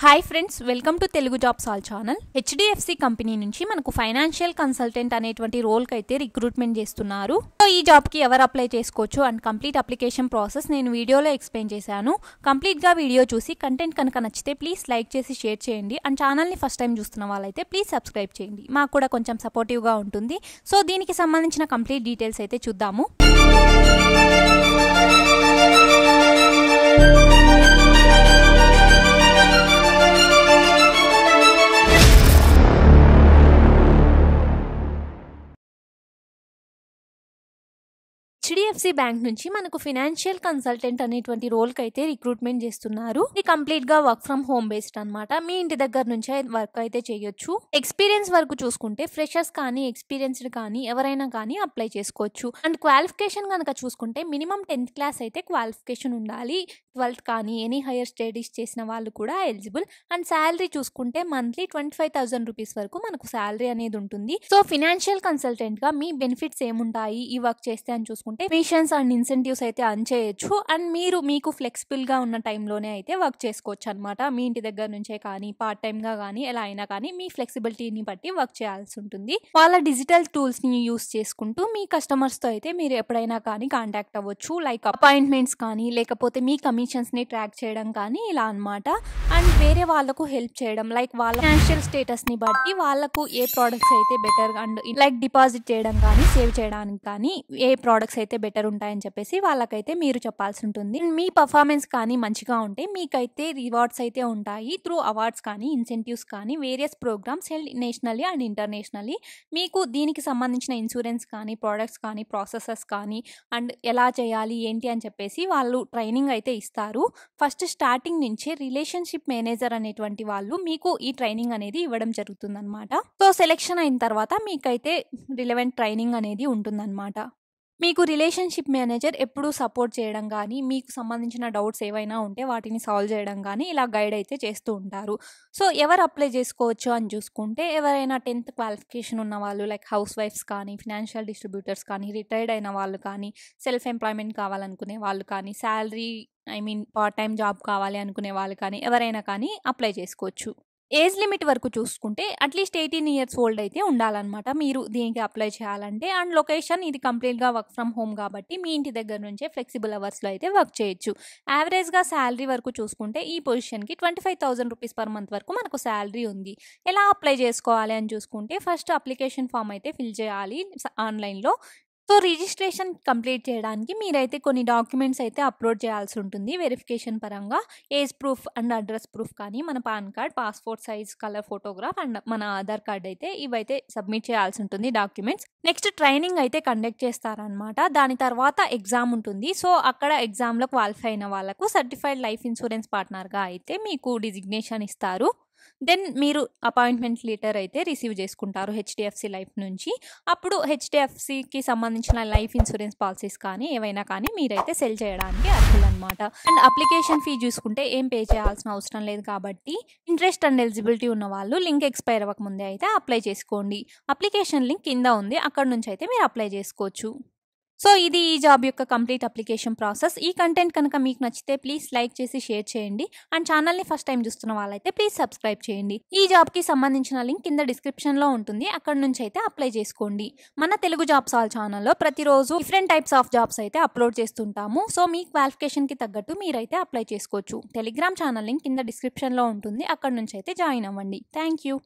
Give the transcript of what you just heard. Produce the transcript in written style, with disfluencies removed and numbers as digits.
Hi friends, welcome to Telugu jobs all channel. HDFC company నుంచి మనకు financial consultant అనేటువంటి రోల్కి అయితే రిక్రూట్మెంట్ చేస్తున్నారు. సో ఈ జాబ్కి ఎవరు అప్లై చేసుకోవచ్చు అండ్ కంప్లీట్ అప్లికేషన్ ప్రాసెస్ నేను వీడియోలో ఎక్స్ప్లెయిన్ చేశాను. కంప్లీట్గా వీడియో చూసి కంటెంట్ కనుక నచ్చితే ప్లీజ్ లైక్ చేసి షేర్ చేయండి అండ్ ఛానల్ని ఫస్ట్ టైం చూస్తున్న వాళ్ళైతే ప్లీజ్ సబ్స్క్రైబ్ చేయండి. మాకు కూడా కొంచెం సపోర్టివ్గా ఉంటుంది. సో దీనికి సంబంధించిన కంప్లీట్ డీటెయిల్స్ అయితే చూద్దాము. హెచ్డిఎఫ్సి బ్యాంక్ నుంచి మనకు ఫైనాన్షియల్ కన్సల్టెంట్ అనేటువంటి రోల్కి అయితే రిక్రూట్మెంట్ చేస్తున్నారు. ఇది కంప్లీట్ గా వర్క్ ఫ్రమ్ హోమ్ బేస్డ్ అనమాట. మీ ఇంటి దగ్గర నుంచే వర్క్ అయితే చేయొచ్చు. ఎక్స్పీరియన్స్ వరకు చూసుకుంటే ఫ్రెషర్స్ కానీ ఎక్స్పీరియన్స్డ్ కానీ ఎవరైనా కానీ అప్లై చేసుకోవచ్చు. అండ్ క్వాలిఫికేషన్ కనుక చూసుకుంటే మినిమం 10th క్లాస్ అయితే క్వాలిఫికేషన్ ఉండాలి. 12th కానీ ఎనీ హైయర్ స్టడీస్ చేసిన వాళ్ళు కూడా ఎలిజిబుల్. అండ్ శాలరీ చూసుకుంటే మంత్లీ 25,000 రూపీస్ వరకు మనకు శాలరీ అనేది ఉంటుంది. సో ఫైనాన్షియల్ కన్సల్టెంట్ గా మీ బెనిఫిట్స్ ఏముంటాయి ఈ వర్క్ చేస్తే అని చూసుకుంటే మిషన్స్ అండ్ ఇన్సెంటివ్స్ అయితే అర్న్ చేయొచ్చు. అండ్ మీకు ఫ్లెక్సిబుల్ గా ఉన్న టైంలోనే అయితే వర్క్ చేసుకోవచ్చు అనమాట. మీ ఇంటి దగ్గర నుంచే కానీ పార్ట్ టైమ్ గా కానీ ఎలా అయినా కానీ మీ ఫ్లెక్సిబిలిటీని బట్టి వర్క్ చేయాల్సి ఉంటుంది. వాళ్ళ డిజిటల్ టూల్స్ ని యూస్ చేసుకుంటూ మీ కస్టమర్స్ తో అయితే మీరు ఎప్పుడైనా కానీ కాంటాక్ట్ అవ్వచ్చు. లైక్ అపాయింట్మెంట్స్ కానీ లేకపోతే మీ కమిషన్స్ ని ట్రాక్ చేయడం కానీ ఇలా అనమాట. అండ్ వేరే వాళ్ళకు హెల్ప్ చేయడం, లైక్ వాళ్ళ ఫైనాన్షియల్ స్టేటస్ ని బట్టి వాళ్ళకు ఏ ప్రోడక్ట్స్ అయితే బెటర్ అండ్ లైక్ డిపాజిట్ చేయడం కానీ సేవ్ చేయడానికి కానీ ఏ ప్రోడక్ట్స్ అయితే బెటర్ ఉంటాయని చెప్పేసి వాళ్ళకైతే మీరు చెప్పాల్సి ఉంటుంది. మీ పర్ఫార్మెన్స్ కానీ మంచిగా ఉంటే మీకైతే రివార్డ్స్ అయితే ఉంటాయి త్రూ అవార్డ్స్ కానీ ఇన్సెంటివ్స్ కానీ various programmes held nationally and internationally. మీకు దీనికి సంబంధించిన ఇన్సూరెన్స్ కానీ ప్రోడక్ట్స్ కానీ ప్రాసెసెస్ కానీ అండ్ ఎలా చేయాలి ఏంటి అని చెప్పేసి వాళ్ళు ట్రైనింగ్ అయితే ఇస్తారు. ఫస్ట్ స్టార్టింగ్ నుంచే రిలేషన్షిప్ మేనేజర్ అనేటువంటి వాళ్ళు మీకు ఈ ట్రైనింగ్ అనేది ఇవ్వడం జరుగుతుంది అనమాట. సో సెలెక్షన్ అయిన తర్వాత మీకైతే రిలవెంట్ ట్రైనింగ్ అనేది ఉంటుందన్నమాట. మీకు రిలేషన్షిప్ మేనేజర్ ఎప్పుడూ సపోర్ట్ చేయడం కానీ మీకు సంబంధించిన డౌట్స్ ఏవైనా ఉంటే వాటిని సాల్వ్ చేయడం కానీ ఇలా గైడ్ అయితే చేస్తూ ఉంటారు. సో ఎవరు అప్లై చేసుకోవచ్చు అని చూసుకుంటే ఎవరైనా 10th క్వాలిఫికేషన్ ఉన్న వాళ్ళు లైక్ హౌస్ వైఫ్స్ కానీ ఫినాన్షియల్ డిస్ట్రిబ్యూటర్స్ కానీ రిటైర్డ్ అయిన వాళ్ళు కానీ సెల్ఫ్ ఎంప్లాయ్మెంట్ కావాలనుకునే వాళ్ళు కానీ శాలరీ పార్ట్ టైం జాబ్ కావాలి అనుకునే వాళ్ళు కానీ ఎవరైనా కానీ అప్లై చేసుకోవచ్చు. ఏజ్ లిమిట్ వరకు చూసుకుంటే అట్లీస్ట్ 18 years ఓల్డ్ అయితే ఉండాలన్నమాట మీరు దీనికి అప్లై చేయాలంటే. అండ్ లొకేషన్ ఇది కంప్లీట్గా వర్క్ ఫ్రమ్ హోమ్ కాబట్టి మీ ఇంటి దగ్గర నుంచే ఫ్లెక్సిబుల్ అవర్స్లో అయితే వర్క్ చేయొచ్చు. యావరేజ్గా శాలరీ వరకు చూసుకుంటే ఈ పొజిషన్కి 25,000 రూపీస్ పర్ మంత్ వరకు మనకు శాలరీ ఉంది. ఎలా అప్లై చేసుకోవాలి అని చూసుకుంటే ఫస్ట్ అప్లికేషన్ ఫామ్ అయితే ఫిల్ చేయాలి ఆన్లైన్లో. సో రిజిస్ట్రేషన్ కంప్లీట్ చేయడానికి మీరైతే కొన్ని డాక్యుమెంట్స్ అయితే అప్లోడ్ చేయాల్సి ఉంటుంది వెరిఫికేషన్ పరంగా. Age proof and address proof కానీ మన pan card, passport size colour photograph and మన ఆధార్ కార్డ్ అయితే ఇవైతే సబ్మిట్ చేయాల్సి ఉంటుంది డాక్యుమెంట్స్. నెక్స్ట్ ట్రైనింగ్ అయితే కండక్ట్ చేస్తారనమాట. దాని తర్వాత ఎగ్జామ్ ఉంటుంది. సో అక్కడ ఎగ్జామ్లో క్వాలిఫై అయిన వాళ్ళకు సర్టిఫైడ్ లైఫ్ ఇన్సూరెన్స్ పార్ట్నర్గా అయితే మీకు డిజిగ్నేషన్ ఇస్తారు. దెన్ మీరు అపాయింట్మెంట్ లెటర్ అయితే రిసీవ్ చేసుకుంటారు హెచ్డిఎఫ్సి లైఫ్ నుంచి. అప్పుడు హెచ్డిఎఫ్సికి సంబంధించిన లైఫ్ ఇన్సూరెన్స్ పాలసీస్ కానీ ఏవైనా కానీ మీరైతే సెల్ చేయడానికి అర్హులన్నమాట. అండ్ అప్లికేషన్ ఫీ చూసుకుంటే ఏం పే చేయాల్సిన అవసరం లేదు కాబట్టి ఇంట్రెస్ట్ అండ్ ఎలిజిబిలిటీ ఉన్న వాళ్ళు లింక్ ఎక్స్పైర్ అవ్వకముందే అయితే అప్లై చేసుకోండి. అప్లికేషన్ లింక్ కింద ఉంది, అక్కడ నుంచి అయితే మీరు అప్లై చేసుకోవచ్చు. సో ఇది ఈ జాబ్ యొక్క కంప్లీట్ అప్లికేషన్ ప్రాసెస్. ఈ కంటెంట్ కనుక మీకు నచ్చితే ప్లీజ్ లైక్ చేసి షేర్ చేయండి అండ్ ఛానల్ని ఫస్ట్ టైం చూస్తున్న వాళ్ళైతే ప్లీజ్ సబ్స్క్రైబ్ చేయండి. ఈ జాబ్కి సంబంధించిన లింక్ కింద డిస్క్రిప్షన్లో ఉంటుంది, అక్కడ నుంచి అయితే అప్లై చేసుకోండి. మన తెలుగు జాబ్స్ ఆల్ ఛానల్లో ప్రతిరోజు డిఫరెంట్ టైప్స్ ఆఫ్ జాబ్స్ అయితే అప్లోడ్ చేస్తుంటాము. సో మీ క్వాలిఫికేషన్కి తగ్గట్టు మీరైతే అప్లై చేసుకోవచ్చు. టెలిగ్రామ్ ఛానల్ లింక్ కింద డిస్క్రిప్షన్లో ఉంటుంది, అక్కడ నుంచి అయితే జాయిన్ అవ్వండి. Thank you.